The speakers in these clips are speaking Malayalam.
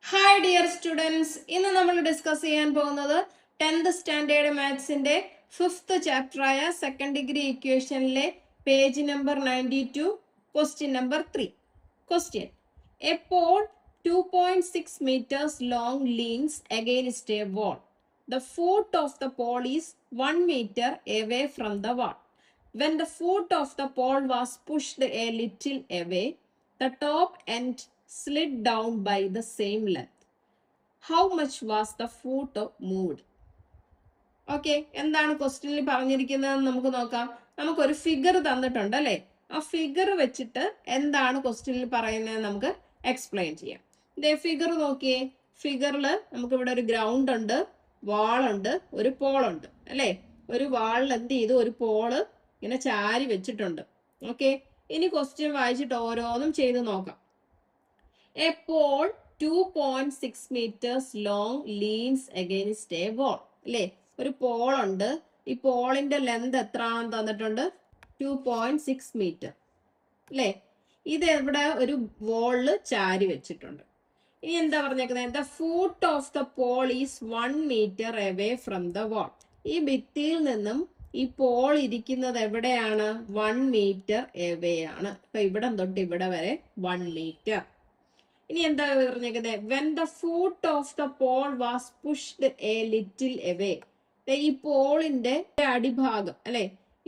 ഹായ് ഡിയർ സ്റ്റുഡൻസ്, ഇന്ന് നമ്മൾ ഡിസ്കസ് ചെയ്യാൻ പോകുന്നത് 10th സ്റ്റാൻഡേർഡ് മാത്സിന്റെ 5th ചാപ്റ്ററായ സെക്കൻഡ് ഡിഗ്രി ഇക്വേഷനിലെ page number 92, question number 3. Question: A pole 2.6 meters long leans against a wall. The foot of the pole is 1 meter away from the wall. When the foot of the pole was pushed a little away, the top end slid down by the same length. How much was the foot moved? Okay, എന്താണ് ക്വസ്റ്റ്യനിൽ പറഞ്ഞിരിക്കുന്നത് നമുക്ക് നോക്കാം. നമുക്കൊരു ഫിഗർ തന്നിട്ടുണ്ട് അല്ലെ? ആ ഫിഗർ വെച്ചിട്ട് എന്താണ് ക്വസ്റ്റ്യനിൽ പറയുന്നത് നമുക്ക് എക്സ്പ്ലെയിൻ ചെയ്യാം. ഇതേ ഫിഗർ നോക്കിയേ. ഫിഗറിൽ നമുക്ക് ഇവിടെ ഒരു ഗ്രൗണ്ട് ഉണ്ട്, വാളുണ്ട്, ഒരു പോളുണ്ട് അല്ലെ? ഒരു വാളിൽ എന്ത് ചെയ്തു, ഒരു പോള് ഇങ്ങനെ ചാരി വെച്ചിട്ടുണ്ട്. ഓക്കെ, ഇനി ക്വസ്റ്റ്യൻ വായിച്ചിട്ട് ഓരോന്നും ചെയ്ത് നോക്കാം. A pole 2.6 meters long leans against a wall. അല്ലേ? ഒരു പോളുണ്ട്. ഈ പോളിന്റെ ലെന്ത് എത്ര ആണെന്ന് തന്നിട്ടുണ്ട്? 2.6 meter. അല്ലേ? ഇത് ഇവിടെ ഒരു വോളില് ചാരി വെച്ചിട്ടുണ്ട്. ഇനി എന്താ പറഞ്ഞേക്കുന്നത്? The foot of the pole is 1 meter away from the wall. ഈ ഭിത്തിയിൽ നിന്നും ഈ പോൾ ഇരിക്കുന്നത് എവിടെയാണ്? 1 meter away ആണ്. അപ്പൊ ഇവിടെ തൊട്ട് ഇവിടെ വരെ 1 meter. ഇനി എന്താ പറഞ്ഞേക്കുന്നത്? When the foot of the pole was pushed a little away. ഈ പോളിന്റെ അടിഭാഗം അല്ലെ,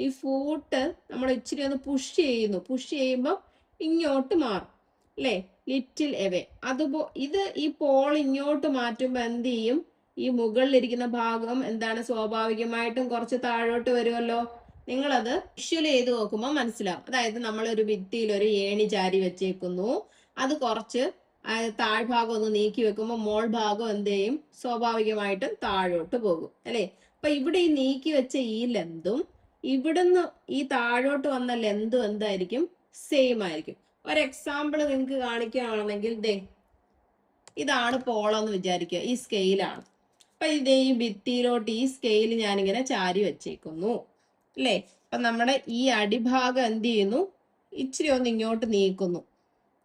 ഈ ഫൂട്ട് നമ്മൾ ഇച്ചിരി ഒന്ന് പുഷ് ചെയ്യുന്നു. പുഷ് ചെയ്യുമ്പോൾ ഇങ്ങോട്ട് മാറും അല്ലെ, ലിറ്റിൽ എവേ. ഇത് ഈ പോൾ ഇങ്ങോട്ട് മാറ്റുമ്പോൾ എന്ത് ചെയ്യും? ഈ മുകളിലിരിക്കുന്ന ഭാഗം എന്താണ്? സ്വാഭാവികമായിട്ടും കുറച്ച് താഴോട്ട് വരുമല്ലോ. നിങ്ങളത് വിഷ്വൽ ചെയ്ത് നോക്കുമ്പോൾ മനസ്സിലാവും. അതായത് നമ്മൾ ഒരു ഭിത്തിയിൽ ഒരു ഏണി ചാരി വെച്ചേക്കുന്നു. അത് കുറച്ച് താഴ്ഭാഗം ഒന്ന് നീക്കി വെക്കുമ്പോൾ മോൾ ഭാഗം എന്ത് ചെയ്യും? സ്വാഭാവികമായിട്ടും താഴോട്ട് പോകും അല്ലെ? അപ്പൊ ഇവിടെ ഈ നീക്കി വെച്ച ഈ ലെന്തും ഇവിടുന്ന് ഈ താഴോട്ട് വന്ന ലെന്തും എന്തായിരിക്കും? സെയിം ആയിരിക്കും. ഒരു എക്സാമ്പിൾ നിങ്ങൾക്ക് കാണിക്കുകയാണെങ്കിൽ ഇതാണ് പോളെന്ന് വിചാരിക്കുക. ഈ സ്കെയിലാണ്. അപ്പൊ ഇതേ ഈ ഭിത്തിയിലോട്ട് ഈ സ്കെയിൽ ഞാനിങ്ങനെ ചാരി വെച്ചേക്കുന്നു അല്ലേ? അപ്പൊ നമ്മുടെ ഈ അടിഭാഗം എന്ത് ചെയ്യുന്നു? ഇച്ചിരി ഒന്ന് ഇങ്ങോട്ട് നീക്കുന്നു.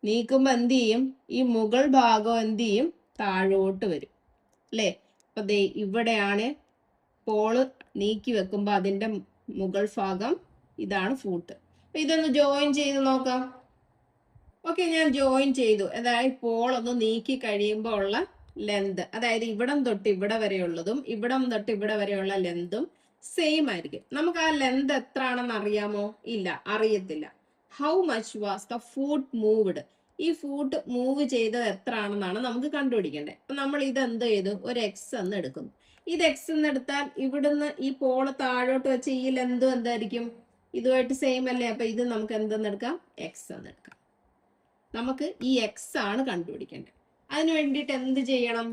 നീക്കുമ്പോ എന്ത് ചെയ്യും? ഈ മുകൾ ഭാഗം എന്ത് ചെയ്യും? താഴോട്ട് വരും അല്ലേ? അപ്പൊ ഇവിടെയാണ് പോള് നീക്കി വെക്കുമ്പോ അതിന്റെ മുകൾ ഭാഗം ഇതാണ് ഫൂട്ട്. അപ്പൊ ഇതൊന്ന് ജോയിൻ ചെയ്ത് നോക്കാം. ഓക്കെ, ഞാൻ ജോയിൻ ചെയ്തു. അതായത് പോളൊന്ന് നീക്കി കഴിയുമ്പോൾ ഉള്ള ലെന്ത്, അതായത് ഇവിടം തൊട്ട് ഇവിടെ വരെയുള്ളതും ഇവിടം തൊട്ട് ഇവിടെ വരെയുള്ള ലെന്തും സെയിം ആയിരിക്കും. നമുക്ക് ആ ലെന്ത് എത്ര ആണെന്ന് അറിയാമോ? ഇല്ല, അറിയത്തില്ല. How much was the foot moved? ഈ ഫൂട്ട് മൂവ് ചെയ്തത് എത്ര ആണെന്നാണ് നമുക്ക് കണ്ടുപിടിക്കേണ്ടത്. അപ്പൊ നമ്മൾ ഇത് എന്ത് ചെയ്തു? ഒരു എക്സ് എന്ന് എടുക്കുന്നു. ഇത് എക്സ് എന്ന് എടുത്താൽ ഇവിടുന്ന് ഈ പോള് താഴോട്ട് വെച്ച് ഈ ലെന്തും എന്തായിരിക്കും? ഇതുമായിട്ട് സെയിം അല്ലേ? അപ്പൊ ഇത് നമുക്ക് എന്തെന്ന് എടുക്കാം? എക്സ് എന്ന് എടുക്കാം. നമുക്ക് ഈ എക്സ് ആണ് കണ്ടുപിടിക്കേണ്ടത്. അതിന് വേണ്ടിയിട്ട് എന്ത് ചെയ്യണം?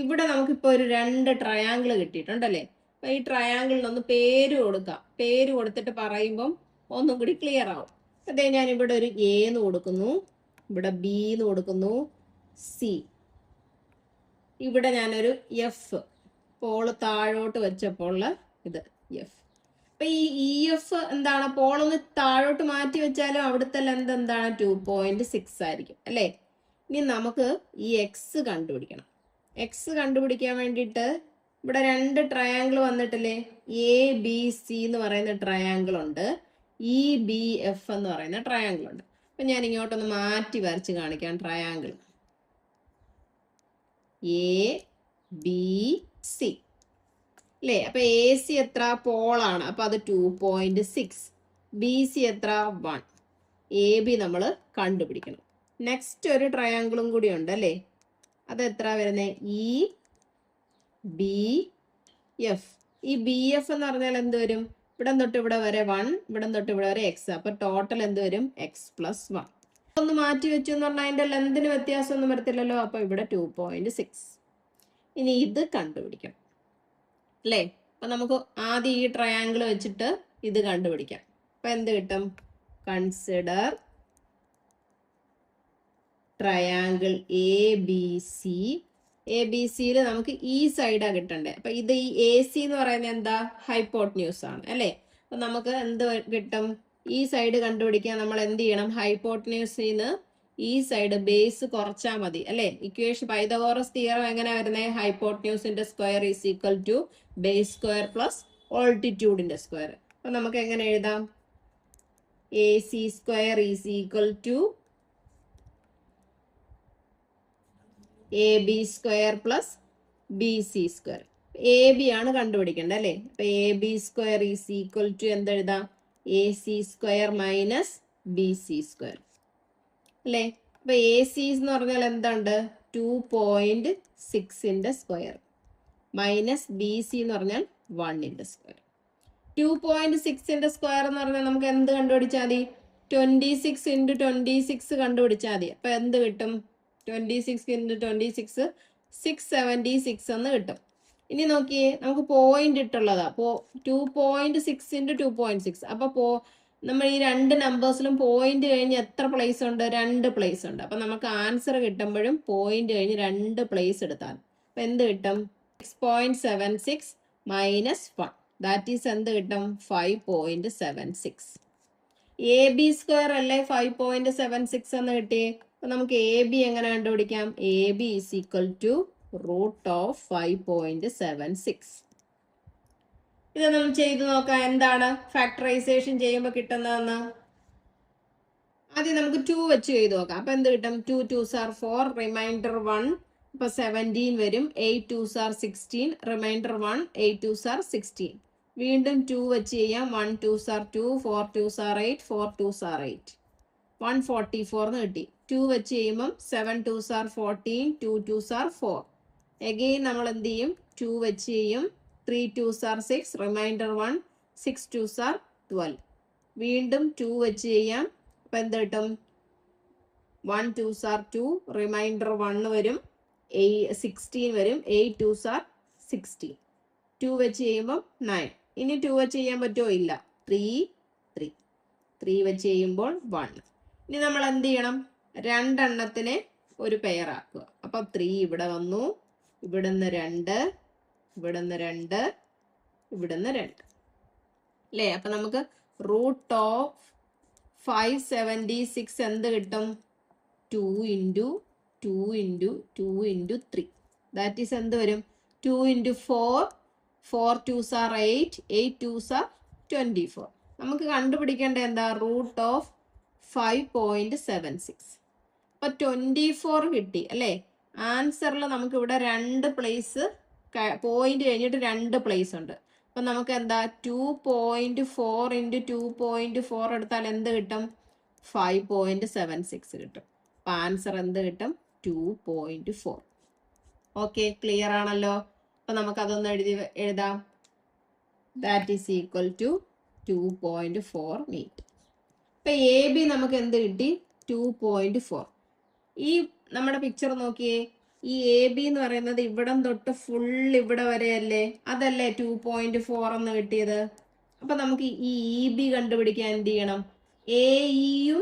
ഇവിടെ നമുക്കിപ്പോ ഒരു 2 ട്രയാങ്കിൾ കിട്ടിയിട്ടുണ്ടല്ലേ? അപ്പൊ ഈ ട്രയാങ്കിളിനൊന്ന് പേര് കൊടുക്കാം. പേര് കൊടുത്തിട്ട് പറയുമ്പം ഒന്നും കൂടി ക്ലിയർ ആവും. അതേ, ഞാൻ ഇവിടെ ഒരു എ എന്ന് കൊടുക്കുന്നു, ഇവിടെ ബി എന്ന് കൊടുക്കുന്നു, സി. ഇവിടെ ഞാനൊരു എഫ്, പോള് താഴോട്ട് വെച്ചപ്പോൾ ഇത് എഫ്. അപ്പൊ ഈ എഫ് എന്താണ്? പോളൊന്ന് താഴോട്ട് മാറ്റി വെച്ചാലും അവിടുത്തെ ലെന്ത് എന്താണ്? 2.6 ആയിരിക്കും അല്ലേ? ഇനി നമുക്ക് ഈ എക്സ് കണ്ടുപിടിക്കണം. എക്സ് കണ്ടുപിടിക്കാൻ വേണ്ടിയിട്ട് ഇവിടെ 2 ട്രയാങ്കിൾ വന്നിട്ടില്ലേ? എ ബി സി എന്ന് പറയുന്ന ട്രയാങ്കിൾ ഉണ്ട്, ഇ ബി എഫ് എന്ന് പറയുന്ന ട്രയാങ്കിൾ ഉണ്ട്. അപ്പൊ ഞാൻ ഇങ്ങോട്ടൊന്ന് മാറ്റി വരച്ച് കാണിക്കാം. ട്രയാങ്കിൾ എ ബി സി അല്ലേ? അപ്പൊ എ സി എത്ര? പോളാണ്. അപ്പൊ അത് 2.6. ബി സി എത്ര? 1. എ ബി നമ്മൾ കണ്ടുപിടിക്കണം. നെക്സ്റ്റ് ഒരു ട്രയാങ്കിളും കൂടി ഉണ്ട് അല്ലേ? അത് എത്ര വരുന്നത്? E B F. ഈ ബി എഫ് എന്ന് പറഞ്ഞാൽ എന്ത് വരും? ഇവിടം തൊട്ട് ഇവിടെ വരെ 1, ഇവിടം തൊട്ട് ഇവിടെ വരെ എക്സ്. അപ്പൊ ടോട്ടൽ എന്ത് വരും? X plus 1. ഒന്ന് മാറ്റി വെച്ചു എന്ന് പറഞ്ഞാൽ അതിന്റെ ലെന്തിന് വ്യത്യാസമൊന്നും വരത്തില്ലല്ലോ. അപ്പൊ ഇവിടെ 2.6. ഇനി ഇത് കണ്ടുപിടിക്കാം അല്ലേ? അപ്പൊ നമുക്ക് ആദ്യം ഈ ട്രയാങ്കിൾ വെച്ചിട്ട് ഇത് കണ്ടുപിടിക്കാം. അപ്പൊ എന്ത് കിട്ടും? Consider triangle A B C. A B സിയിൽ നമുക്ക് ഈ സൈഡാ കിട്ടണ്ടേ. അപ്പൊ ഇത് ഈ എ സി എന്ന് പറയുന്നത് എന്താ? ഹൈപ്പോട്ട്ന്യൂസ് ആണ് അല്ലേ? അപ്പൊ നമുക്ക് എന്ത് കിട്ടും? ഈ സൈഡ് കണ്ടുപിടിക്കാൻ നമ്മൾ എന്ത് ചെയ്യണം? ഹൈപ്പോട്ട്ന്യൂസിന്ന് ഈ സൈഡ് ബേസ് കുറച്ചാൽ മതി അല്ലേ. ഇക്വേഷൻ പൈതഗോറസ് തിയറം എങ്ങനെ വരുന്നത്? ഹൈപ്പോട്ട്ന്യൂസിന്റെ square is equal to base square plus ഓൾട്ടിറ്റ്യൂഡിന്റെ സ്ക്വയർ. അപ്പൊ നമുക്ക് എങ്ങനെ എഴുതാം? A C square is equal to A B square plus B C square. A B ആണ് കണ്ടുപിടിക്കേണ്ടത് അല്ലേ. അപ്പൊ A B square is equal to എന്തെഴുതാം? A C square minus B C square അല്ലേ. അപ്പൊ എ സി എന്ന് പറഞ്ഞാൽ എന്തുണ്ട്? 2.6ന്റെ സ്ക്വയർ മൈനസ് ബി സി എന്ന് പറഞ്ഞാൽ 1ന്റെ സ്ക്വയർ. 2.6ന്റെ സ്ക്വയർ എന്ന് പറഞ്ഞാൽ നമുക്ക് എന്ത് കണ്ടുപിടിച്ചാൽ മതി? 26 × 26 കണ്ടുപിടിച്ചാൽ മതി. അപ്പൊ എന്ത് കിട്ടും? 26 × 26 676 എന്ന് കിട്ടും. ഇനി നോക്കിയേ, നമുക്ക് പോയിന്റ് ഇട്ടുള്ളതാ. 2.6 × 2.6. അപ്പൊ നമ്മൾ ഈ രണ്ട് നമ്പേഴ്സിലും പോയിന്റ് കഴിഞ്ഞ് എത്ര പ്ലേസ് ഉണ്ട്? 2 പ്ലേസ് ഉണ്ട്. അപ്പൊ നമുക്ക് ആൻസർ കിട്ടുമ്പോഴും പോയിന്റ് കഴിഞ്ഞ് 2 പ്ലേസ് എടുത്താൽ അപ്പൊ എന്ത് കിട്ടും? 6.76 മൈനസ് 1 ദാറ്റ് ഈസ് എന്ത് കിട്ടും? 5.76. എ ബി സ്ക്വയർ അല്ലേ 5.76 എന്ന് കിട്ടി. അപ്പൊ നമുക്ക് എ ബി എങ്ങനെ കണ്ടുപിടിക്കാം? A B is equal to √5.76. ഇത് നമ്മൾ ചെയ്തു നോക്കാം. എന്താണ് ഫാക്ടറൈസേഷൻ ചെയ്യുമ്പോൾ കിട്ടുന്നതെന്ന്. ആദ്യം നമുക്ക് 2 വെച്ച് ചെയ്ത് നോക്കാം. അപ്പൊ എന്ത് കിട്ടും? 2 2s are 4, റിമൈൻഡർ 1. അപ്പൊ 17 വരും. 8 2s are 16, reminder 1, 8 2s are 16. വീണ്ടും 2 വെച്ച് ചെയ്യാം. 1 2s are 2, 4 2s are 8, 4 2s are 8. 144 എന്ന് കിട്ടി. 2 വെച്ച് ചെയ്യുമ്പം 7 2s are 14, 2 2s are 4. Again നമ്മൾ എന്ത് ചെയ്യും? 2 വെച്ച് ചെയ്യും. 3 2s are 6, reminder 1, 6 2s are 12. വീണ്ടും 2 വെച്ച് ചെയ്യാം. അപ്പൊ എന്ത് കിട്ടും? 1 2s are 2, റിമൈൻഡർ 1 വരും, 16 വരും, 8 2s are 16. 2 വെച്ച് ചെയ്യുമ്പോൾ 9. ഇനി 2 വെച്ച് ചെയ്യാൻ പറ്റുമോ? ഇല്ല. 3 വെച്ച് ചെയ്യുമ്പോൾ 1. ഇനി നമ്മൾ എന്ത് ചെയ്യണം? രണ്ടെണ്ണത്തിനെ ഒരു പെയർ ആക്കുക. അപ്പൊ 3 ഇവിടെ വന്നു, ഇവിടുന്ന് 2, ഇവിടുന്ന് 2, ഇവിടുന്ന് 2 അല്ലേ. അപ്പൊ നമുക്ക് √576 എന്ത് കിട്ടും? 2 × 2 × 2 × 3 ദാറ്റ് ഈസ് എന്ത് വരും? 2 × 4, 4 2s are 8, 8 2s are 24. നമുക്ക് കണ്ടുപിടിക്കേണ്ട എന്താ? √5.76. അപ്പൊ 24 കിട്ടി അല്ലേ. ആൻസറിൽ നമുക്ക് ഇവിടെ 2 പ്ലേസ് പോയിന്റ് കഴിഞ്ഞിട്ട് 2 പ്ലേസ് ഉണ്ട്. അപ്പൊ നമുക്ക് എന്താ? 2.4 × 2.4 എടുത്താൽ എന്ത് കിട്ടും? 5.76 കിട്ടും. അപ്പൊ ആൻസർ എന്ത് കിട്ടും? 2.4. ഓക്കെ, ക്ലിയർ ആണല്ലോ. അപ്പൊ നമുക്ക് അതൊന്ന് എഴുതാം. That is equal to 2.4 metre. ഇപ്പൊ എ ബി നമുക്ക് എന്ത് കിട്ടി? 2.4. ഈ നമ്മുടെ പിക്ചർ നോക്കിയേ. ഈ എ ബി എന്ന് പറയുന്നത് ഇവിടം തൊട്ട് ഫുൾ ഇവിടെ വരെയല്ലേ. അതല്ലേ 2.4 എന്ന് കിട്ടിയത്. അപ്പൊ നമുക്ക് ഈ ഇ ബി കണ്ടുപിടിക്കാൻ എന്ത് ചെയ്യണം? എ ഇയും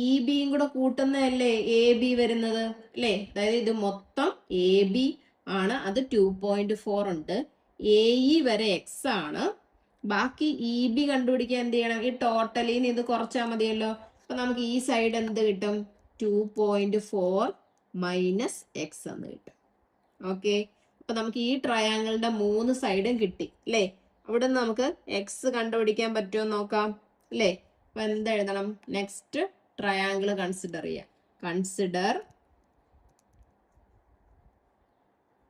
ഇ ബിയും കൂടെ കൂട്ടുന്നതല്ലേ എ ബി വരുന്നത് അല്ലേ. അതായത് ഇത് മൊത്തം എ ബി ആണ്. അത് 2.4 ഉണ്ട്. എ ഇ വരെ എക്സ് ആണ്. ബാക്കി ഇ ബി കണ്ടുപിടിക്കാൻ എന്ത് ചെയ്യണം? ഈ ടോട്ടലിന്ന് ഇത് കുറച്ചാൽ മതിയല്ലോ. അപ്പൊ നമുക്ക് ഈ സൈഡ് എന്ത് കിട്ടും? 2.4 മൈനസ് എക്സ് എന്ന് കിട്ടും. ഓക്കെ, അപ്പൊ നമുക്ക് ഈ ട്രയാങ്കിളിന്റെ 3 സൈഡും കിട്ടി അല്ലേ. അവിടെ നിന്ന് നമുക്ക് എക്സ് കണ്ടുപിടിക്കാൻ പറ്റുമോ നോക്കാം അല്ലേ. അപ്പൊ എന്തെഴുതണം? നെക്സ്റ്റ് ട്രയാങ്കിൾ കൺസിഡർ ചെയ്യാം. Consider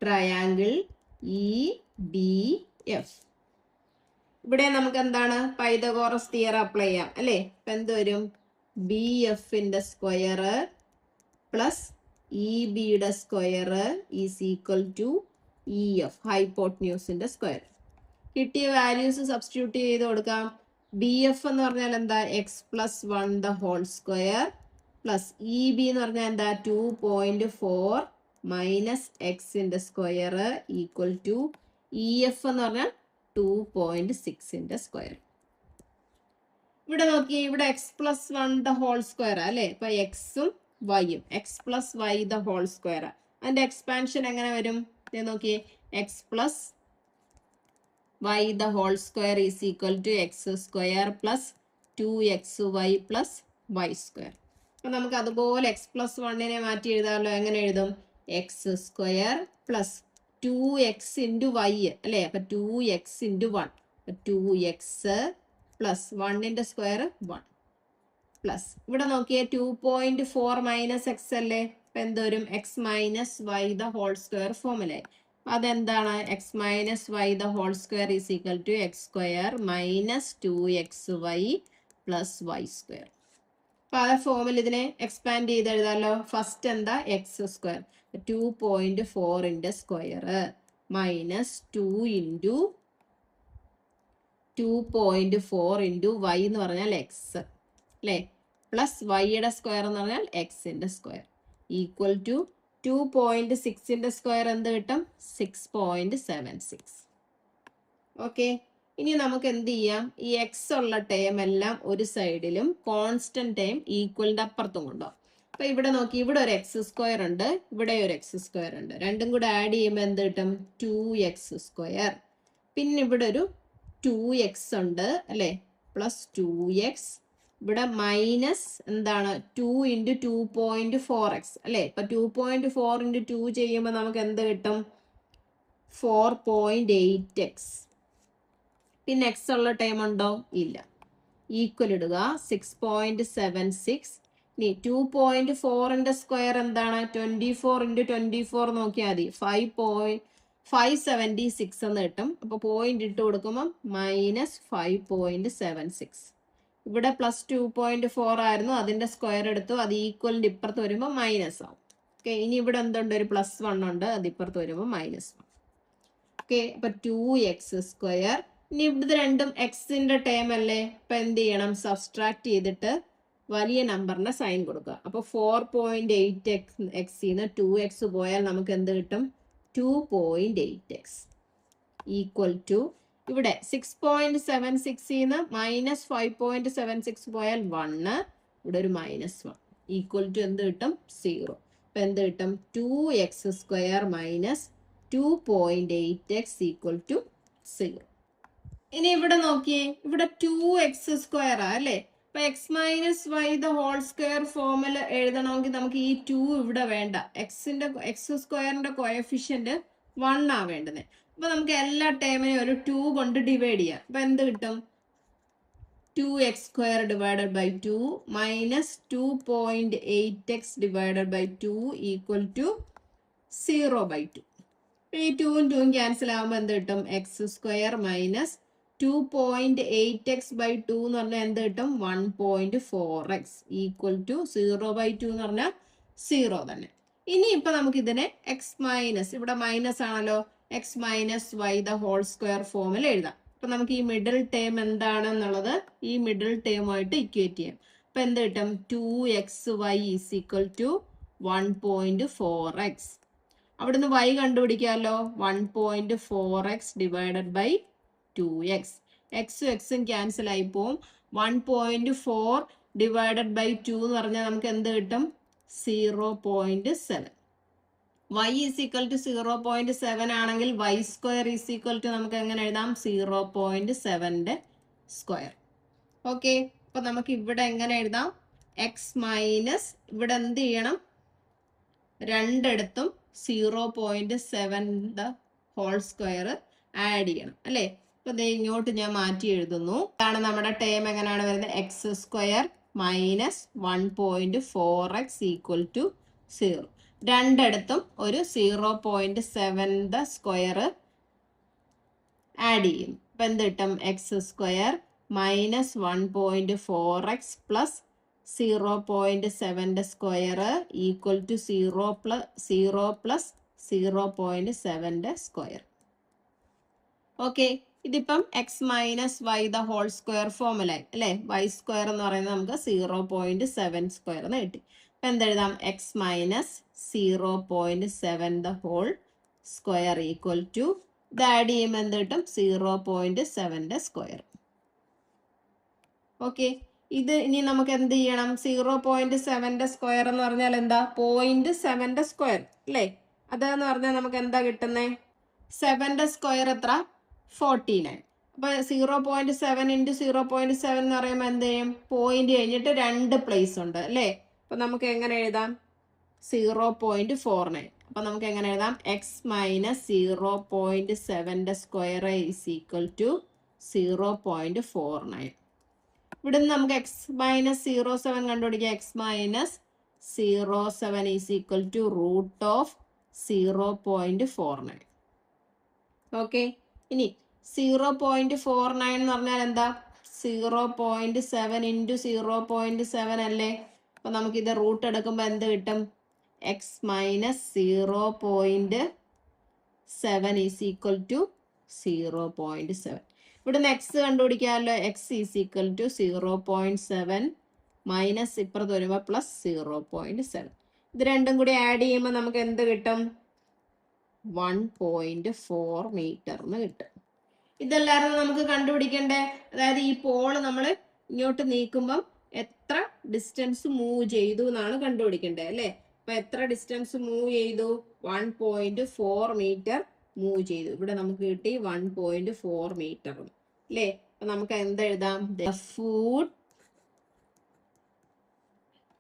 triangle E B F. ഇവിടെ നമുക്ക് എന്താണ്? പൈതഗോറസ് തിയറം അപ്ലൈ ചെയ്യാം അല്ലേ. അപ്പൊ എന്ത് വരും? ബി എഫിന്റെ സ്ക്വയർ പ്ലസ് ഇ ബിയുടെ square is equal to E F, ഹൈപ്പോട്ട്ന്യൂസിന്റെ സ്ക്വയർ. കിട്ടിയ വാല്യൂസ് സബ്സ്റ്റിറ്റ്യൂട്ട് ചെയ്ത് കൊടുക്കാം. ബി എഫ് എന്ന് പറഞ്ഞാൽ എന്താ? X plus 1 the whole square plus E B എന്ന് പറഞ്ഞാൽ എന്താ? 2.4 മൈനസ് എക്സിന്റെ square equal to E F എന്ന് പറഞ്ഞാൽ 2.6ന്റെ സ്ക്വയർ. ഇവിടെ നോക്കിയേ, ഇവിടെ X plus 1 the whole square അല്ലേ. അപ്പൊ എക്സും വൈയും X plus Y the whole square. അതിന്റെ എക്സ്പാൻഷൻ എങ്ങനെ വരും? നോക്കിയേ, X plus y the whole square is equal to x square plus 2xy plus y square. അപ്പൊ നമുക്ക് അതുപോലെ എക്സ് പ്ലസ് വണ്ണിനെ മാറ്റി എഴുതാമല്ലോ. എങ്ങനെ എഴുതും? X square plus 2x into Y അല്ലേ. അപ്പൊ 2x ഇൻറ്റു 1, 2x പ്ലസ് 1ന്റെ സ്ക്വയർ 1 പ്ലസ് ഇവിടെ നോക്കിയേ 2.4 മൈനസ് എക്സ് അല്ലേ. അപ്പൊ എന്തോരും? X minus Y the whole square ഫോമിലായി. അതെന്താണ്? X minus Y the whole square is equal to X square minus 2xy plus Y square. അപ്പൊ ആ ഫോമിൽ ഇതിനെ എക്സ്പാൻഡ് ചെയ്ത് എഴുതാമല്ലോ. ഫസ്റ്റ് എന്താ? എക്സ് സ്ക്വയർ 2.4ന്റെ square minus 2 into 2.4 into Y എന്ന് പറഞ്ഞാൽ എക്സ് അല്ലേ, പ്ലസ് വൈയുടെ സ്ക്വയർ എന്ന് പറഞ്ഞാൽ എക്സിന്റെ സ്ക്വയർ ഈക്വൽ ടു 2.6ന്റെ സ്ക്വയർ എന്ത് കിട്ടും? 6.76. ഓക്കെ, ഇനി നമുക്ക് എന്ത് ചെയ്യാം? ഈ എക്സ് ഉള്ള ടേം എല്ലാം ഒരു സൈഡിലും കോൺസ്റ്റന്റ് ടേം ഈക്വലിന്റെ അപ്പുറത്തും കൊണ്ടുപോകാം. അപ്പൊ ഇവിടെ നോക്കി, ഇവിടെ ഒരു എക്സ് സ്ക്വയർ ഉണ്ട്, ഇവിടെ ഒരു എക്സ് സ്ക്വയർ ഉണ്ട്. രണ്ടും കൂടെ ആഡ് ചെയ്യുമ്പോൾ എന്ത് കിട്ടും? 2x square. പിന്നെ ഇവിടെ ഒരു 2x ഉണ്ട് അല്ലെ, പ്ലസ് 2x. ഇവിടെ മൈനസ് എന്താണ്? 2 ഇൻറ്റു 2.4x അല്ലെ. ഇപ്പൊ 2.4 ഇൻറ്റു 2 ചെയ്യുമ്പോൾ നമുക്ക് എന്ത് കിട്ടും? 4.8x. പിന്നെ എക്സ് ഉള്ള ടൈം ഉണ്ടോ? ഇല്ല. ഈക്വൽ ഇടുക 6.76. ഇനി 2.4ന്റെ സ്ക്വയർ എന്താണ്? 24 ഇൻറ്റു 24 നോക്കിയാൽ മതി, 5.576 എന്ന് കിട്ടും. അപ്പൊ പോയിന്റ് ഇട്ട് കൊടുക്കുമ്പോൾ മൈനസ് 5.76. ഇവിടെ പ്ലസ് 2.4 ആയിരുന്നു, അതിന്റെ സ്ക്വയർ എടുത്തു, അത് ഈക്വലിന്റെ ഇപ്പുറത്ത് വരുമ്പോൾ മൈനസ് ആവും. ഓക്കെ, ഇനി ഇവിടെ എന്തുണ്ട്? ഒരു പ്ലസ് 1 ഉണ്ട്, അത് ഇപ്പുറത്ത് വരുമ്പോൾ മൈനസ് 1. ഓക്കെ, അപ്പൊ 2x സ്ക്വയർ. ഇനി ഇവിടുത്തെ രണ്ടും എക്സിന്റെ ടേം അല്ലേ. അപ്പൊ എന്ത് ചെയ്യണം? സബ്സ്ട്രാക്ട് ചെയ്തിട്ട് വലിയ നമ്പറിന്റെ സൈൻ കൊടുക്കുക. അപ്പൊ 4.8x 2x പോയാൽ നമുക്ക് എന്ത് കിട്ടും? 2.8x ഈക്വൽ ടു ഇവിടെ 6.76 മൈനസ് 5.76 പോയാൽ 1, ഇവിടെ ഒരു മൈനസ് 1 ഈക്വൽ ടു എന്ത് കിട്ടും? 0. അപ്പൊ എന്ത് കിട്ടും? 2x square minus 2.8x equal to 0. ഇനി ഇവിടെ നോക്കിയേ, ഇവിടെ 2x സ്ക്വയർ അല്ലേ. അപ്പൊ x minus Y the whole square ഫോമിൽ എഴുതണമെങ്കിൽ നമുക്ക് ഈ 2 ഇവിടെ വേണ്ട. എക്സ് സ്ക്വയറിന്റെ കോഎഫിഷ്യന്റ് 1 ആ വേണ്ടത്. അപ്പൊ നമുക്ക് എല്ലാ ടേമിനെയും ഒരു 2 കൊണ്ട് ഡിവൈഡ് ചെയ്യാം. അപ്പൊ എന്ത് കിട്ടും? 2x സ്ക്വയർ ഡിവൈഡഡ് ബൈ 2 മൈനസ് 2.8x divided by 2 equal to 0/2. ഈ 2ഉം 2ഉം ക്യാൻസൽ ആകുമ്പോൾ എന്ത് കിട്ടും? X square minus 2.8x by 2 എന്ന് പറഞ്ഞാൽ എന്ത് കിട്ടും? 1.4x ഈക്വൽ ടു 0/2 എന്ന് പറഞ്ഞാൽ 0 തന്നെ. ഇനി ഇപ്പൊ നമുക്ക് ഇതിനെ എക്സ് മൈനസ്, ഇവിടെ മൈനസ് ആണല്ലോ, x minus Y the whole square ഫോമിൽ എഴുതാം. അപ്പൊ നമുക്ക് ഈ മിഡിൽ ടേം എന്താണെന്നുള്ളത് ഈ മിഡിൽ ടേമുമായിട്ട് ഇക്വേറ്റ് ചെയ്യാം. അപ്പൊ എന്ത് കിട്ടും? 2xy is equal to 1.4x. അവിടുന്ന് y കണ്ടുപിടിക്കാമല്ലോ. 1.4x divided by 2x. എക്സും എക്സും ക്യാൻസൽ ആയി പോവും. 1.4 ഡിവൈഡഡ് ബൈ 2 എന്ന് പറഞ്ഞാൽ നമുക്ക് എന്ത് കിട്ടും? 0.7. y ഈസ് ഈക്വൽ ടു 0.7 ആണെങ്കിൽ y square is equal to നമുക്ക് എങ്ങനെ എഴുതാം? 0.7ന്റെ സ്ക്വയർ. ഓക്കെ, അപ്പൊ നമുക്ക് ഇവിടെ എങ്ങനെ എഴുതാം? എക്സ് മൈനസ് ഇവിടെ എന്ത് ചെയ്യണം? രണ്ടിടത്തും 0.7 ഹോൾ സ്ക്വയർ ആഡ് ചെയ്യണം അല്ലേ. അപ്പൊ ഇത് ഇങ്ങോട്ട് ഞാൻ മാറ്റി എഴുതുന്നു. ഇതാണ് നമ്മുടെ ടേം. എങ്ങനെയാണ് വരുന്നത്? X square minus 1.4x equal to 0. രണ്ടിടത്തും ഒരു 0.7 സ്ക്വയർ ആഡ് ചെയ്യുന്നു. അപ്പൊ എന്ത് കിട്ടും? X square minus 1.4x plus 0.7 square equal to 0 plus 0.7 square. Okay, ഇതിപ്പം X minus Y the whole square ഫോമിലായി അല്ലെ. വൈ സ്ക്വയർ എന്ന് പറയുന്നത് നമുക്ക് 0.7 സ്ക്വയർ എന്ന് കിട്ടി. അപ്പൊ എന്തെഴുതാം? X minus 0.7 the whole square equal to, ഇത് ആഡ് ചെയ്യുമ്പോൾ എന്ത് കിട്ടും? 0.7 സ്ക്വയർ. ഓക്കെ, ഇത് ഇനി നമുക്ക് എന്ത് ചെയ്യണം? 0.7 സ്ക്വയർ എന്ന് പറഞ്ഞാൽ എന്താ? 0.7 സ്ക്വയർ അല്ലേ. അതെന്ന് പറഞ്ഞാൽ നമുക്ക് എന്താ കിട്ടുന്നത്? 7 സ്ക്വയർ എത്ര? 49. അപ്പൊ 0.7 ഇൻറ്റു 0.7 എന്ന് പറയുമ്പോൾ എന്ത് ചെയ്യും? പോയിന്റ് കഴിഞ്ഞിട്ട് 2 പ്ലേസ് ഉണ്ട് അല്ലേ. അപ്പം നമുക്ക് എങ്ങനെ എഴുതാം? 0.49. അപ്പം നമുക്ക് എങ്ങനെ എഴുതാം? X minus 0.7 square is equal to 0.49. ഇവിടുന്ന് നമുക്ക് എക്സ് മൈനസ് 0.7 കണ്ടുപിടിക്കാം. X minus 0.7 is equal to root of 0.49. Okay, ഇനി 0.49 എന്ന് പറഞ്ഞാൽ എന്താ? 0.7 ഇൻറ്റു 0.7 അല്ലേ? അപ്പൊ നമുക്കിത് റൂട്ട് എടുക്കുമ്പോൾ എന്ത് കിട്ടും? X minus 0.7 is equal to 0.7. ഇവിടുന്ന് എക്സ് കണ്ടുപിടിക്കാമല്ലോ. X is equal to 0.7 minus ഇപ്പുറത്ത് വരുമ്പോൾ പ്ലസ് 0.7. ഇത് രണ്ടും കൂടി ആഡ് ചെയ്യുമ്പോൾ നമുക്ക് എന്ത് കിട്ടും? 1.4 മീറ്റർ എന്ന് കിട്ടും. ഇതല്ലായിരുന്നു നമുക്ക് കണ്ടുപിടിക്കണ്ടേ? അതായത് ഈ പോള് നമ്മൾ ഇങ്ങോട്ട് നീക്കുമ്പം എത്ര ഡിസ്റ്റൻസ് മൂവ് ചെയ്തു എന്നാണ് കണ്ടുപിടിക്കേണ്ടത് അല്ലേ? അപ്പൊ എത്ര ഡിസ്റ്റൻസ് മൂവ് ചെയ്തു? 1.4 മീറ്റർ മൂവ് ചെയ്തു. ഇവിടെ നമുക്ക് കിട്ടി 1.4 മീറ്റർ അല്ലേ? അപ്പൊ നമുക്ക് എന്തെഴുതാം? The foot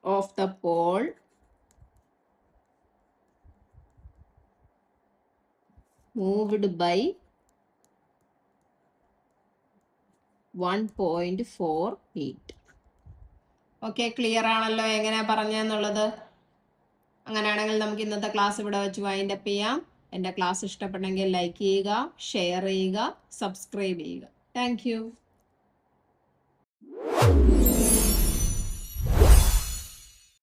of the pole moved by 1.4 metre. Okay, clear ആണല്ലോ എങ്ങനെയാ പറഞ്ഞെന്നുള്ളത്? അങ്ങനെയാണെങ്കിൽ നമുക്ക് ഇന്നത്തെ ക്ലാസ് ഇവിടെ വെച്ച് വൈൻഡ് അപ്പ് ചെയ്യാം. എൻ്റെ ക്ലാസ് ഇഷ്ടപ്പെട്ടെങ്കിൽ ലൈക്ക് ചെയ്യുക, ഷെയർ ചെയ്യുക, സബ്സ്ക്രൈബ് ചെയ്യുക. Thank you.